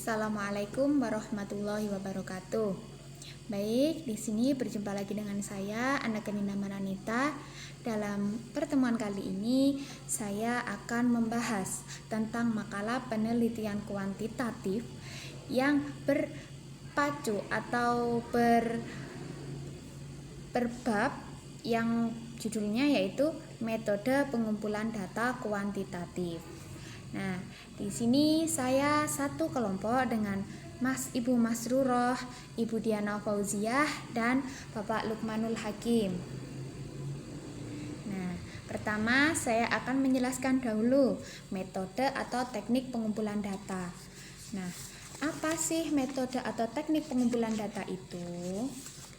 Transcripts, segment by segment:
Assalamualaikum warahmatullahi wabarakatuh. Baik, di sini berjumpa lagi dengan saya, Anakenina Maranita. Dalam pertemuan kali ini, saya akan membahas tentang makalah penelitian kuantitatif yang berpacu atau berbab yang judulnya yaitu metode pengumpulan data kuantitatif. Nah, di sini saya satu kelompok dengan Ibu Masruroh, Ibu Diana Fauziah, dan Bapak Lukmanul Hakim. Nah, pertama saya akan menjelaskan dahulu metode atau teknik pengumpulan data. Nah, apa sih metode atau teknik pengumpulan data itu?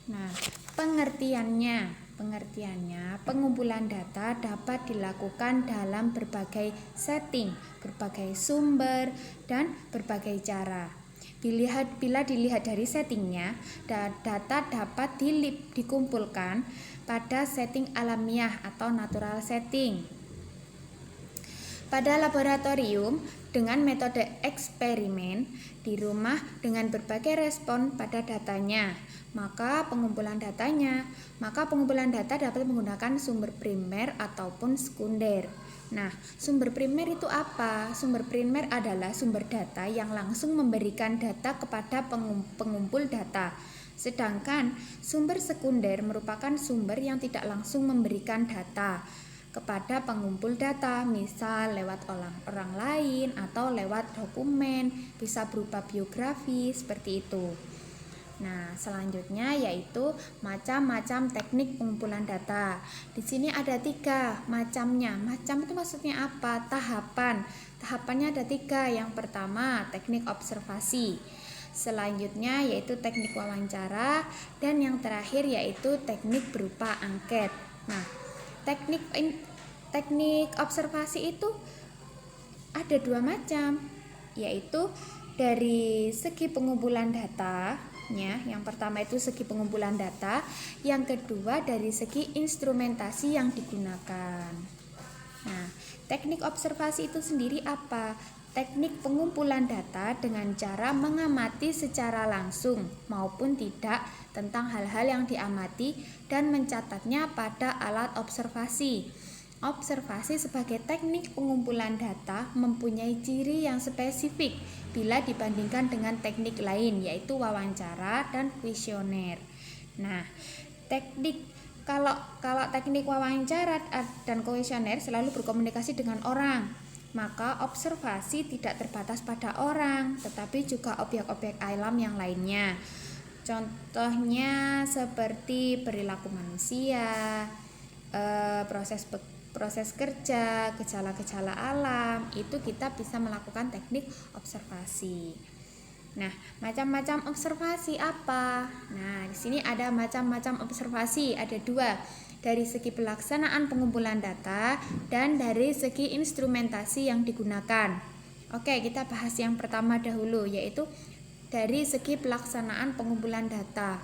Nah, pengertiannya, pengumpulan data dapat dilakukan dalam berbagai setting, berbagai sumber, dan berbagai cara. Bila dilihat dari settingnya, data dapat dikumpulkan pada setting alamiah atau natural setting. Pada laboratorium dengan metode eksperimen, di rumah dengan berbagai respon pada datanya, maka pengumpulan data dapat menggunakan sumber primer ataupun sekunder. Nah, sumber primer itu apa? Sumber primer adalah sumber data yang langsung memberikan data kepada pengumpul data. Sedangkan sumber sekunder merupakan sumber yang tidak langsung memberikan data kepada pengumpul data, misal lewat orang lain atau lewat dokumen, bisa berupa biografi, seperti itu. Nah, selanjutnya yaitu macam-macam teknik pengumpulan data. Di sini ada 3 macamnya. Macam itu maksudnya apa? Tahapannya ada 3. Yang pertama, teknik observasi. Selanjutnya yaitu teknik wawancara, dan yang terakhir yaitu teknik berupa angket. Nah, teknik observasi itu ada 2 macam, yaitu dari segi pengumpulan datanya. Yang pertama itu segi pengumpulan data, yang kedua dari segi instrumentasi yang digunakan. Nah, teknik observasi itu sendiri apa? Teknik pengumpulan data dengan cara mengamati secara langsung maupun tidak tentang hal-hal yang diamati dan mencatatnya pada alat observasi. Observasi sebagai teknik pengumpulan data mempunyai ciri yang spesifik bila dibandingkan dengan teknik lain, yaitu wawancara dan kuesioner. Nah, kalau teknik wawancara dan kuesioner selalu berkomunikasi dengan orang, maka observasi tidak terbatas pada orang, tetapi juga objek-objek alam yang lainnya. Contohnya seperti perilaku manusia, proses kerja, gejala-gejala alam, itu kita bisa melakukan teknik observasi. Nah, macam-macam observasi apa? Nah, di sini ada macam-macam observasi, ada 2. Dari segi pelaksanaan pengumpulan data dan dari segi instrumentasi yang digunakan. Oke, kita bahas yang pertama dahulu, yaitu dari segi pelaksanaan pengumpulan data.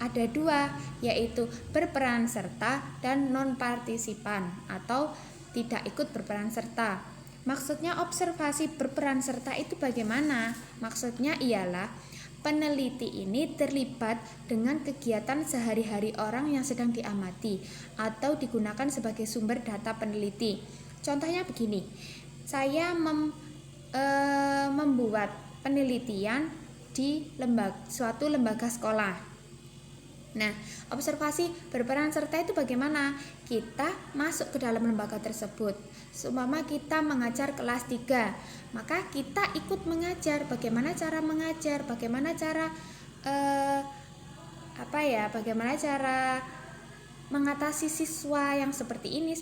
Ada 2, yaitu berperan serta dan non-partisipan atau tidak ikut berperan serta. Maksudnya observasi berperan serta itu bagaimana? Maksudnya ialah peneliti ini terlibat dengan kegiatan sehari-hari orang yang sedang diamati atau digunakan sebagai sumber data peneliti. Contohnya begini, saya membuat penelitian di suatu lembaga sekolah. Nah, observasi berperan serta itu bagaimana? Kita masuk ke dalam lembaga tersebut. Seumpama kita mengajar kelas 3, maka kita ikut mengajar. Bagaimana cara mengajar? Bagaimana cara mengatasi siswa yang seperti ini,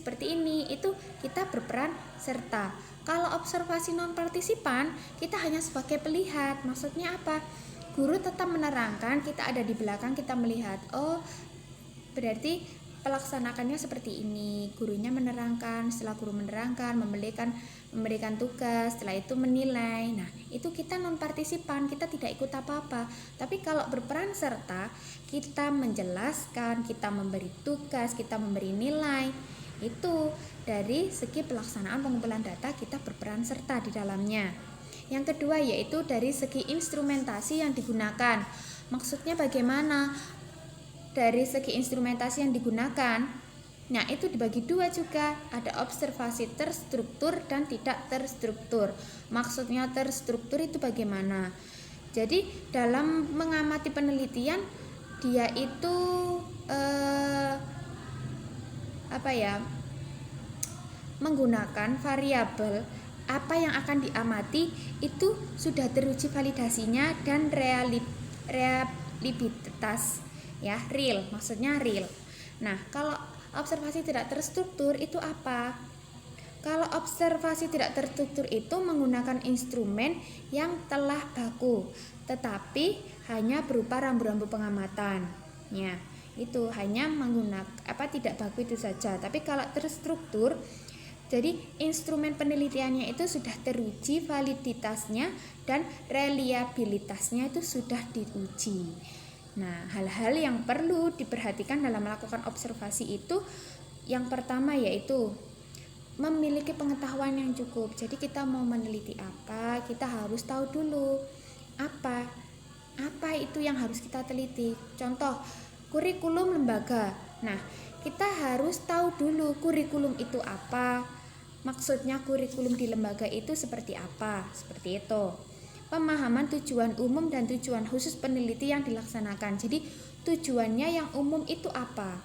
itu kita berperan serta. Kalau observasi non partisipan, kita hanya sebagai pelihat. Maksudnya apa? Guru tetap menerangkan, kita ada di belakang, kita melihat, oh berarti pelaksanakannya seperti ini. Gurunya menerangkan, setelah guru menerangkan, memberikan tugas, setelah itu menilai. Nah, itu kita non partisipan, kita tidak ikut apa-apa. Tapi kalau berperan serta, kita menjelaskan, kita memberi tugas, kita memberi nilai. Itu dari segi pelaksanaan pengumpulan data, kita berperan serta di dalamnya. Yang kedua yaitu dari segi instrumentasi yang digunakan. Maksudnya bagaimana? Dari segi instrumentasi yang digunakan, nah itu dibagi dua juga, ada observasi terstruktur dan tidak terstruktur. Maksudnya terstruktur itu bagaimana? Jadi dalam mengamati penelitian dia itu menggunakan variabel apa yang akan diamati itu sudah teruji validasinya dan reliabilitas ya, real, maksudnya real. Nah, kalau observasi tidak terstruktur itu apa? Kalau observasi tidak terstruktur itu menggunakan instrumen yang telah baku, tetapi hanya berupa rambu-rambu pengamatan. Ya, itu hanya menggunakan tidak baku itu saja. Tapi kalau terstruktur, jadi instrumen penelitiannya itu sudah teruji validitasnya dan reliabilitasnya itu sudah diuji. Nah, hal-hal yang perlu diperhatikan dalam melakukan observasi itu yang pertama yaitu memiliki pengetahuan yang cukup. Jadi kita mau meneliti apa, kita harus tahu dulu apa itu yang harus kita teliti. Contoh, kurikulum lembaga. Nah, kita harus tahu dulu kurikulum itu apa. Maksudnya kurikulum di lembaga itu seperti apa, seperti itu. Pemahaman tujuan umum dan tujuan khusus peneliti yang dilaksanakan. Jadi tujuannya yang umum itu apa,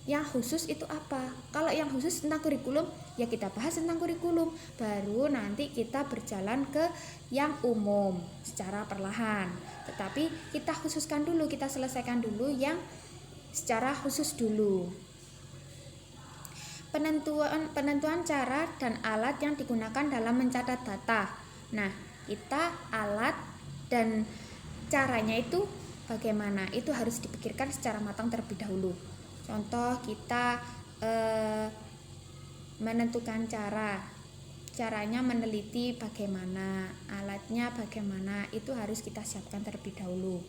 yang khusus itu apa. Kalau yang khusus tentang kurikulum, ya kita bahas tentang kurikulum. Baru nanti kita berjalan ke yang umum secara perlahan. Tetapi kita khususkan dulu, kita selesaikan dulu yang secara khusus dulu. Penentuan cara dan alat yang digunakan dalam mencatat data. Nah, kita alat dan caranya itu bagaimana? Itu harus dipikirkan secara matang terlebih dahulu. Contoh, kita menentukan caranya meneliti bagaimana, alatnya bagaimana, itu harus kita siapkan terlebih dahulu.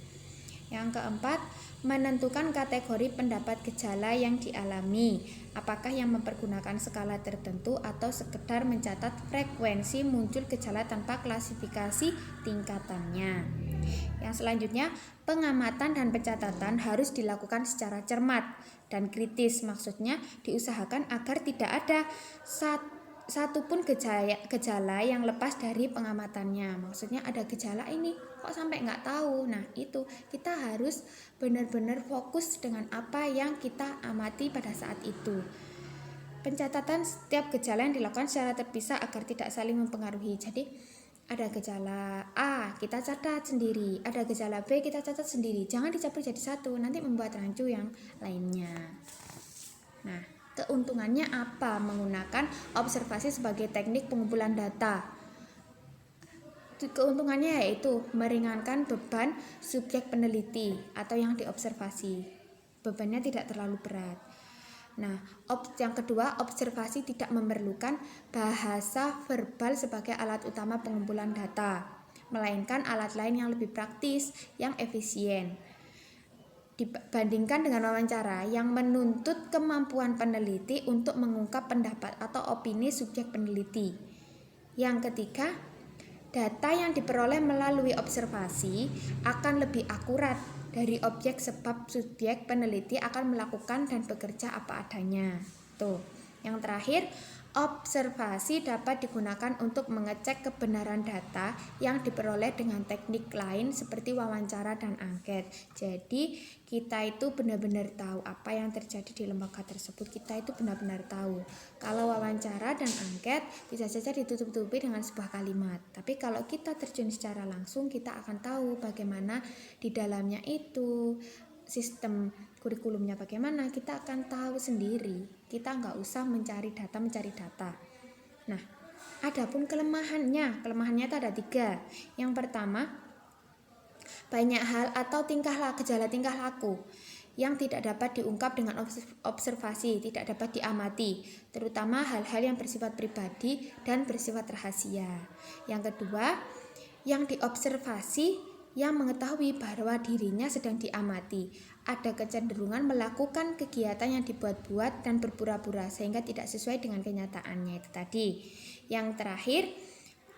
Yang keempat, menentukan kategori pendapat gejala yang dialami, apakah yang mempergunakan skala tertentu atau sekedar mencatat frekuensi muncul gejala tanpa klasifikasi tingkatannya. Yang selanjutnya, pengamatan dan pencatatan harus dilakukan secara cermat dan kritis. Maksudnya diusahakan agar tidak ada satupun gejala yang lepas dari pengamatannya. Maksudnya ada gejala ini kok sampai nggak tahu. Nah, itu kita harus benar-benar fokus dengan apa yang kita amati pada saat itu. Pencatatan setiap gejala yang dilakukan secara terpisah agar tidak saling mempengaruhi. Jadi ada gejala A, kita catat sendiri. Ada gejala B, kita catat sendiri. Jangan dicampur jadi satu, nanti membuat rancu yang lainnya. Nah, keuntungannya apa menggunakan observasi sebagai teknik pengumpulan data? Keuntungannya yaitu meringankan beban subjek peneliti atau yang diobservasi. Bebannya tidak terlalu berat. Nah, yang kedua, observasi tidak memerlukan bahasa verbal sebagai alat utama pengumpulan data, melainkan alat lain yang lebih praktis, yang efisien. Dibandingkan dengan wawancara yang menuntut kemampuan peneliti untuk mengungkap pendapat atau opini subjek peneliti. Yang ketiga, data yang diperoleh melalui observasi akan lebih akurat dari objek sebab subjek peneliti akan melakukan dan bekerja apa adanya. Tuh. Yang terakhir, observasi dapat digunakan untuk mengecek kebenaran data yang diperoleh dengan teknik lain seperti wawancara dan angket. Jadi kita itu benar-benar tahu apa yang terjadi di lembaga tersebut. Kita itu benar-benar tahu. Kalau wawancara dan angket bisa saja ditutup-tutupi dengan sebuah kalimat. Tapi kalau kita terjun secara langsung, kita akan tahu bagaimana di dalamnya itu sistem kurikulumnya bagaimana, kita akan tahu sendiri. Kita nggak usah mencari data. Nah, adapun kelemahannya itu ada 3. Yang pertama, banyak hal atau gejala tingkah laku yang tidak dapat diungkap dengan observasi, tidak dapat diamati, terutama hal-hal yang bersifat pribadi dan bersifat rahasia. Yang kedua, yang diobservasi yang mengetahui bahwa dirinya sedang diamati, ada kecenderungan melakukan kegiatan yang dibuat-buat dan berpura-pura sehingga tidak sesuai dengan kenyataannya itu tadi. Yang terakhir,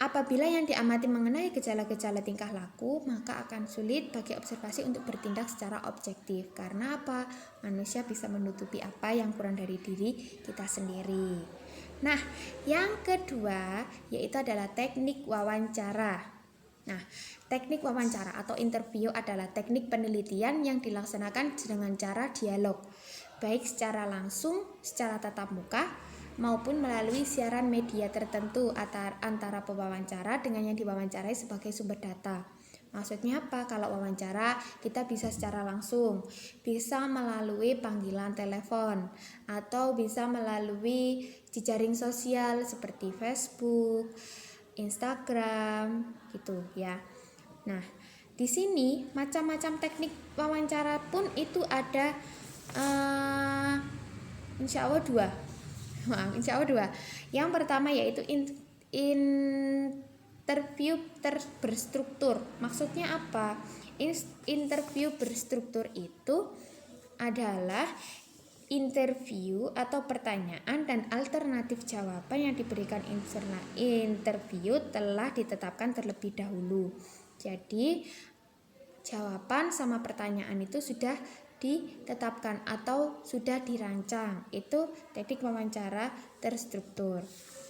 Apabila yang diamati mengenai gejala-gejala tingkah laku, maka akan sulit bagi observasi untuk bertindak secara objektif. Karena apa? Manusia bisa menutupi apa yang kurang dari diri kita sendiri. Nah, yang kedua yaitu adalah teknik wawancara. Nah, teknik wawancara atau interview adalah teknik penelitian yang dilaksanakan dengan cara dialog, baik secara langsung, secara tatap muka, maupun melalui siaran media tertentu antara pewawancara dengan yang diwawancarai sebagai sumber data. Maksudnya apa? Kalau wawancara kita bisa secara langsung, bisa melalui panggilan telepon, atau bisa melalui jejaring sosial seperti Facebook, Instagram, gitu ya. Nah, di sini macam-macam teknik wawancara pun itu ada insya Allah dua. Yang pertama yaitu interview berstruktur. Maksudnya apa? Interview berstruktur itu adalah interview atau pertanyaan dan alternatif jawaban yang diberikan interview telah ditetapkan terlebih dahulu. Jadi jawaban sama pertanyaan itu sudah ditetapkan atau sudah dirancang. Itu teknik wawancara terstruktur.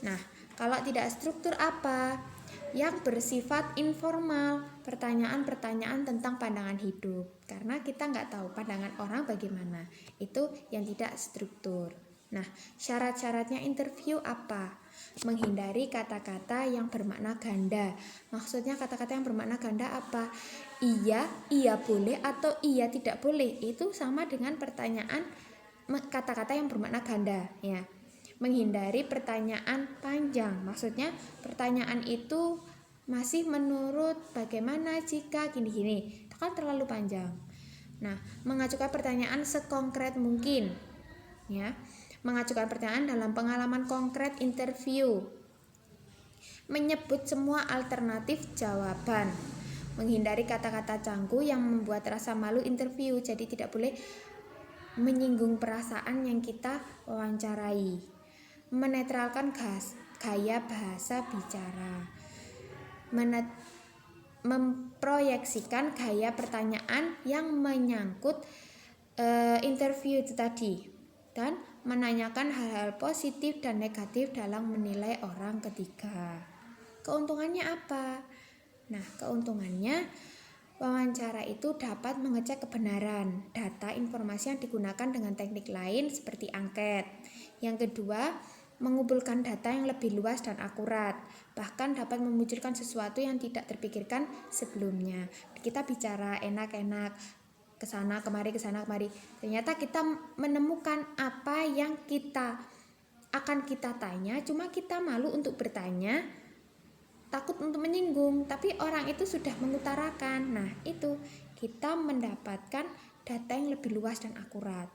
Nah, kalau tidak struktur apa? Yang bersifat informal, pertanyaan-pertanyaan tentang pandangan hidup. Karena kita nggak tahu pandangan orang bagaimana. Itu yang tidak struktur. Nah, syarat-syaratnya interview apa? Menghindari kata-kata yang bermakna ganda. Maksudnya kata-kata yang bermakna ganda apa? Iya boleh atau iya tidak boleh. Itu sama dengan pertanyaan kata-kata yang bermakna ganda ya. Menghindari pertanyaan panjang. Maksudnya pertanyaan itu masih menurut bagaimana jika gini-gini. Itu kan terlalu panjang. Nah, mengajukan pertanyaan sekonkret mungkin ya. Mengajukan pertanyaan dalam pengalaman konkret interview, menyebut semua alternatif jawaban, menghindari kata-kata canggu yang membuat rasa malu interview, jadi tidak boleh menyinggung perasaan yang kita wawancarai, menetralkan gaya bahasa bicara, memproyeksikan gaya pertanyaan yang menyangkut interview itu tadi, dan menanyakan hal-hal positif dan negatif dalam menilai orang ketiga. Keuntungannya apa? Nah, keuntungannya wawancara itu dapat mengecek kebenaran data informasi yang digunakan dengan teknik lain seperti angket. Yang kedua, mengumpulkan data yang lebih luas dan akurat, bahkan dapat memunculkan sesuatu yang tidak terpikirkan sebelumnya. Kita bicara enak-enak, kesana kemari, ternyata kita menemukan apa yang akan kita tanya, cuma kita malu untuk bertanya, takut untuk menyinggung, tapi orang itu sudah mengutarakan. Nah, itu kita mendapatkan data yang lebih luas dan akurat.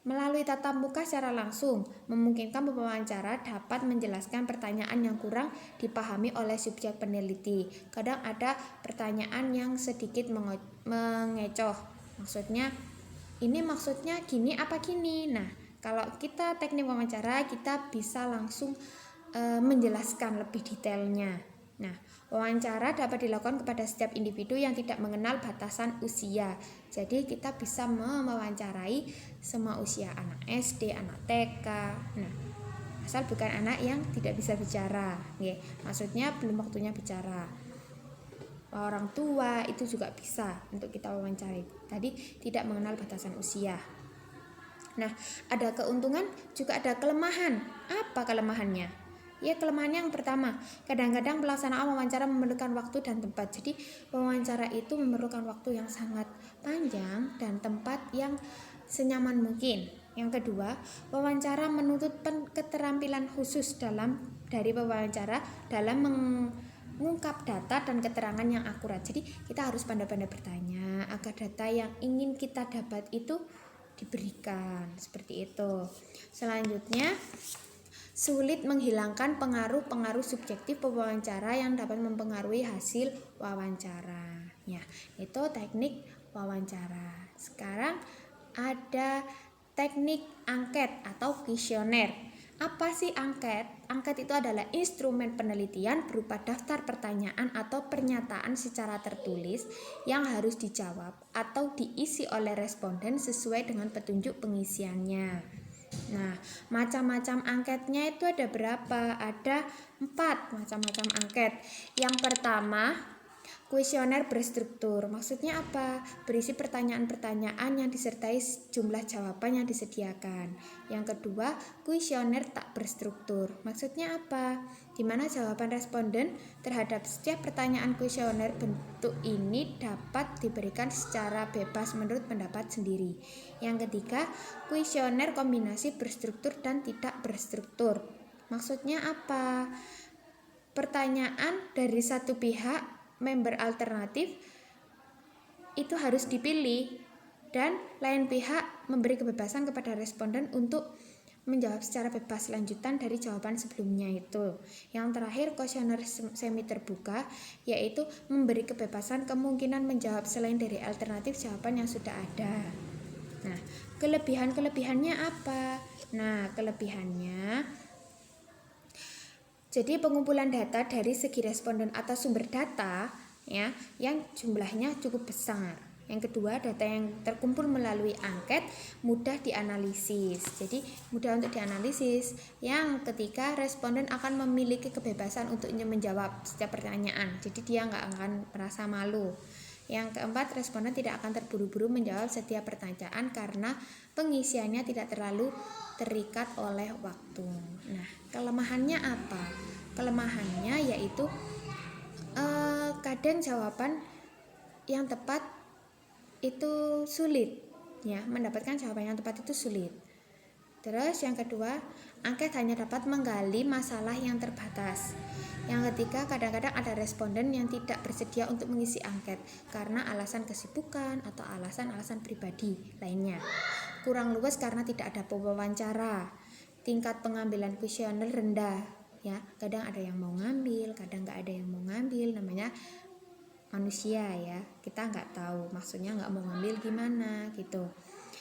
Melalui tatap muka secara langsung, memungkinkan pewawancara dapat menjelaskan pertanyaan yang kurang dipahami oleh subjek peneliti. Kadang ada pertanyaan yang sedikit mengecoh. Maksudnya, ini maksudnya gini apa gini? Nah, kalau kita teknik wawancara, kita bisa langsung menjelaskan lebih detailnya. Nah, wawancara dapat dilakukan kepada setiap individu yang tidak mengenal batasan usia. Jadi kita bisa mewawancarai semua usia, anak SD, anak TK. Nah, asal bukan anak yang tidak bisa bicara. Maksudnya belum waktunya bicara. Orang tua itu juga bisa untuk kita wawancarai. Tadi tidak mengenal batasan usia. Nah, ada keuntungan juga ada kelemahan. Apa kelemahannya? Ya, kelemahannya yang pertama, kadang-kadang pelaksanaan wawancara memerlukan waktu dan tempat. Jadi wawancara itu memerlukan waktu yang sangat panjang dan tempat yang senyaman mungkin. Yang kedua, wawancara menuntut keterampilan khusus dari pewawancara dalam mengungkap data dan keterangan yang akurat. Jadi kita harus pandai-pandai bertanya agar data yang ingin kita dapat itu diberikan, seperti itu. Selanjutnya, sulit menghilangkan pengaruh-pengaruh subjektif pewawancara yang dapat mempengaruhi hasil wawancara. Ya, itu teknik wawancara. Sekarang ada teknik angket atau kuesioner. Apa sih angket? Angket itu adalah instrumen penelitian berupa daftar pertanyaan atau pernyataan secara tertulis yang harus dijawab atau diisi oleh responden sesuai dengan petunjuk pengisiannya. Nah, macam-macam angketnya itu ada berapa? Ada 4 macam-macam angket. Yang pertama, kuesioner berstruktur. Maksudnya apa? Berisi pertanyaan-pertanyaan yang disertai jumlah jawaban yang disediakan. Yang kedua, kuesioner tak berstruktur. Maksudnya apa? Di mana jawaban responden terhadap setiap pertanyaan kuesioner bentuk ini dapat diberikan secara bebas menurut pendapat sendiri. Yang ketiga, kuesioner kombinasi berstruktur dan tidak berstruktur. Maksudnya apa? Pertanyaan dari satu pihak member alternatif itu harus dipilih dan lain pihak memberi kebebasan kepada responden untuk menjawab secara bebas lanjutan dari jawaban sebelumnya itu. Yang terakhir, kuesioner semi terbuka, yaitu memberi kebebasan kemungkinan menjawab selain dari alternatif jawaban yang sudah ada. Nah, kelebihannya apa? Nah, kelebihannya, jadi pengumpulan data dari segi responden atau sumber data ya yang jumlahnya cukup besar. Yang kedua, data yang terkumpul melalui angket mudah dianalisis. Jadi mudah untuk dianalisis. Yang ketiga, responden akan memiliki kebebasan untuk menjawab setiap pertanyaan. Jadi dia nggak akan merasa malu. Yang keempat, responden tidak akan terburu-buru menjawab setiap pertanyaan karena pengisiannya tidak terlalu terikat oleh waktu. Nah, kelemahannya apa? Kelemahannya yaitu kadang jawaban yang tepat itu sulit, ya, mendapatkan jawaban yang tepat itu sulit. Terus yang kedua, angket hanya dapat menggali masalah yang terbatas. Yang ketiga, kadang-kadang ada responden yang tidak bersedia untuk mengisi angket karena alasan kesibukan atau alasan-alasan pribadi lainnya. Kurang luas karena tidak ada pewawancara. Tingkat pengambilan kuesioner rendah, ya. Kadang ada yang mau ngambil, kadang nggak ada yang mau ngambil, namanya manusia ya. Kita nggak tahu, maksudnya nggak mau ngambil gimana gitu.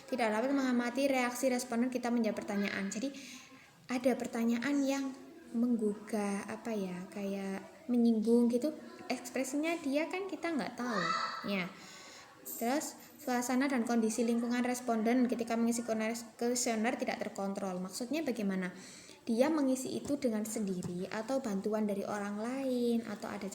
Tidak dapat mengamati reaksi responden kita menjawab pertanyaan. Jadi ada pertanyaan yang menggugah apa ya, kayak menyinggung gitu, ekspresinya dia kan kita nggak tahu ya. Terus suasana dan kondisi lingkungan responden ketika mengisi kuesioner tidak terkontrol. Maksudnya bagaimana? Dia mengisi itu dengan sendiri atau bantuan dari orang lain atau ada